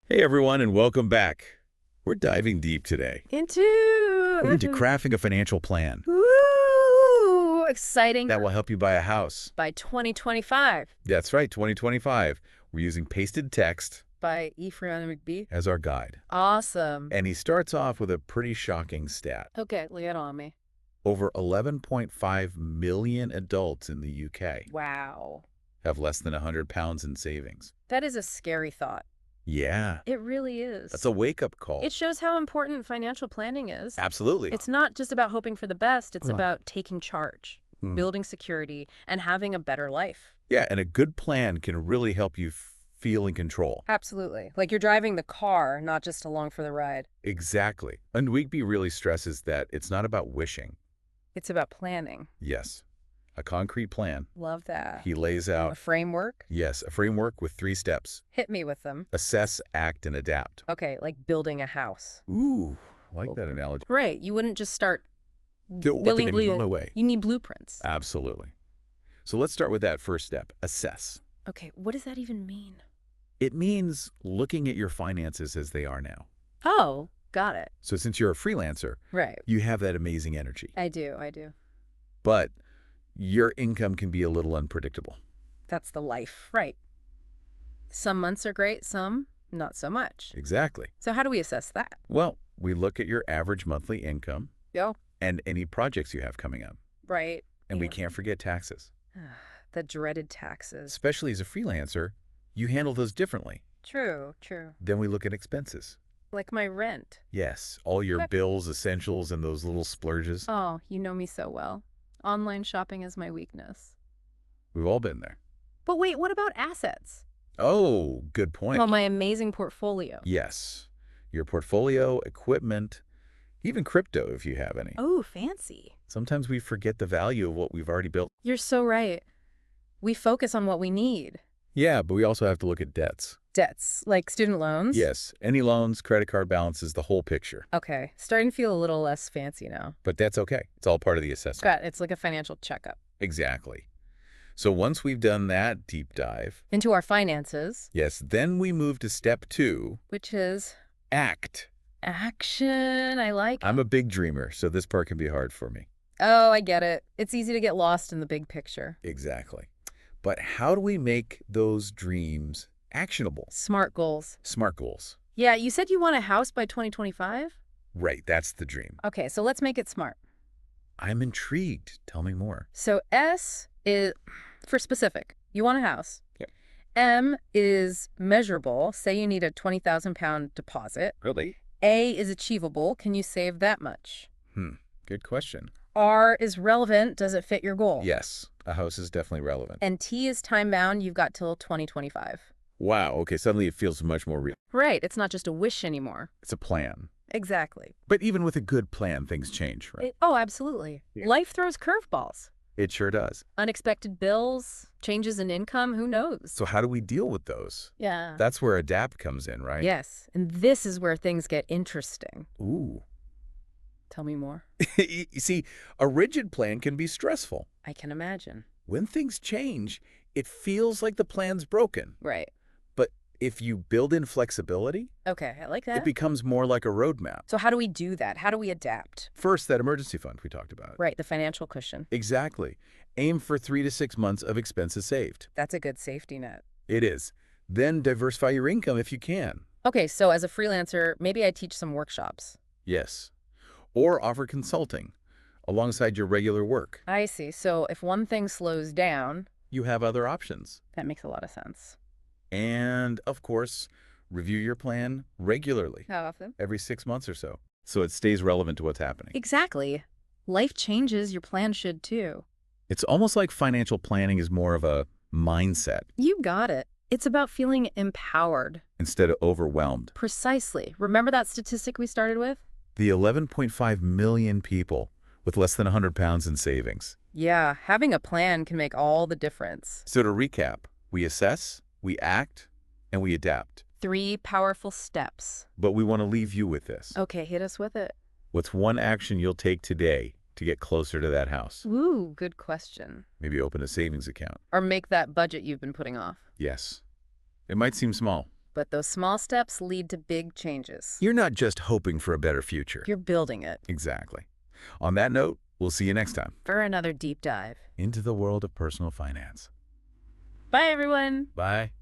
Hey everyone, and welcome back. We're diving deep today into crafting a financial plan Ooh, exciting. that will help you buy a house. By 2025 That's right, 2025. We're using pasted text by Ephraim McBee. as our guide. Awesome. And he starts off with a pretty shocking stat. Okay, lay it on me. Over 11.5 million adults in the UK Wow. have less than 100 pounds in savings. That is a scary thought. Yeah, It really is. that's a wake-up call. It shows how important financial planning is. Absolutely. It's not just about hoping for the best. It's Huh. about taking charge, building security, and having a better life. Yeah, and a good plan can really help you feel in control. Absolutely. Like you're driving the car, not just along for the ride. Exactly. And Wigby really stresses that it's not about wishing. It's about planning. Yes, a concrete plan. Love that. He lays A out, framework? yes, a framework with 3 steps. Hit me with them. Assess, act, and adapt. Okay, like building a house. Ooh, I like that analogy. Right. You wouldn't just start Building building in no way. You need blueprints. Absolutely. So let's start with that first step, assess. Okay, what does that even mean? It means looking at your finances as they are now. Oh, got it. So since you're a freelancer, Right. you have that amazing energy. I do. But your income can be a little unpredictable. That's the life. Right. Some months are great, some not so much. Exactly. So how do we assess that? Well, we look at your average monthly income Yeah. and any projects you have coming up. Right. And we can't forget taxes. The dreaded taxes. Especially as a freelancer, you handle those differently. True. Then we look at expenses. Like my rent. Yes, all your bills, essentials, and those little splurges. Oh, you know me so well. Online shopping is my weakness. We've all been there. But wait, what about assets? Oh, good point. Well, my amazing portfolio. Yes, your portfolio, equipment, even crypto if you have any. Oh, fancy. Sometimes we forget the value of what we've already built. You're so right. We focus on what we need. Yeah, but we also have to look at debts. Debts, like student loans? Yes, any loans, credit card balances, the whole picture. Okay, starting to feel a little less fancy now. But that's okay. It's all part of the assessment. It's like a financial checkup. Exactly. So once we've done that deep dive, Into our finances. yes, then we move to step 2, Which is act. action. I like I'm a big dreamer, so this part can be hard for me. Oh, I get it. It's easy to get lost in the big picture. Exactly. But how do we make those dreams actionable? Smart goals. Smart goals. Yeah, you said you want a house by 2025? Right, that's the dream. Okay, so let's make it smart. I'm intrigued. Tell me more. So S is for specific. You want a house. Yep. M is measurable. Say you need a 20,000-pound deposit. Really? A is achievable. Can you save that much? Good question. R is relevant. Does it fit your goal? Yes, a house is definitely relevant. And T is time-bound. You've got till 2025. Wow, okay, suddenly it feels much more real. Right. It's not just a wish anymore. It's a plan. Exactly. But even with a good plan, things change, right? Absolutely. Yeah. Life throws curveballs. It sure does. Unexpected bills, changes in income, who knows? So how do we deal with those? Yeah. That's where adapt comes in, right? Yes. And this is where things get interesting. Ooh. Tell me more. You see, a rigid plan can be stressful. I can imagine. When things change, it feels like the plan's broken. Right. But if you build in flexibility, Okay, I like that. it becomes more like a roadmap. So how do we do that? How do we adapt? First, that emergency fund we talked about. Right, the financial cushion. Exactly. Aim for 3 to 6 months of expenses saved. That's a good safety net. It is. Then diversify your income if you can. Okay, so as a freelancer, maybe I teach some workshops. Yes. Or offer consulting alongside your regular work. I see. So if one thing slows down, You have other options. that makes a lot of sense. And, of course, review your plan regularly, How often? every 6 months or so it stays relevant to what's happening. Exactly. Life changes, your plan should too. It's almost like financial planning is more of a mindset You got it. It's about feeling empowered. instead of overwhelmed. Precisely. Remember that statistic we started with? The 11.5 million people with less than 100 pounds in savings. Yeah, having a plan can make all the difference. So to recap, we assess, we act, and we adapt. 3 powerful steps. But we want to leave you with this. Okay, hit us with it. What's one action you'll take today to get closer to that house? Ooh, good question. Maybe open a savings account. Or make that budget you've been putting off. Yes. It might seem small, But those small steps lead to big changes. You're not just hoping for a better future. You're building it. Exactly. On that note, we'll see you next time. For another deep dive Into the world of personal finance. Bye, everyone. Bye.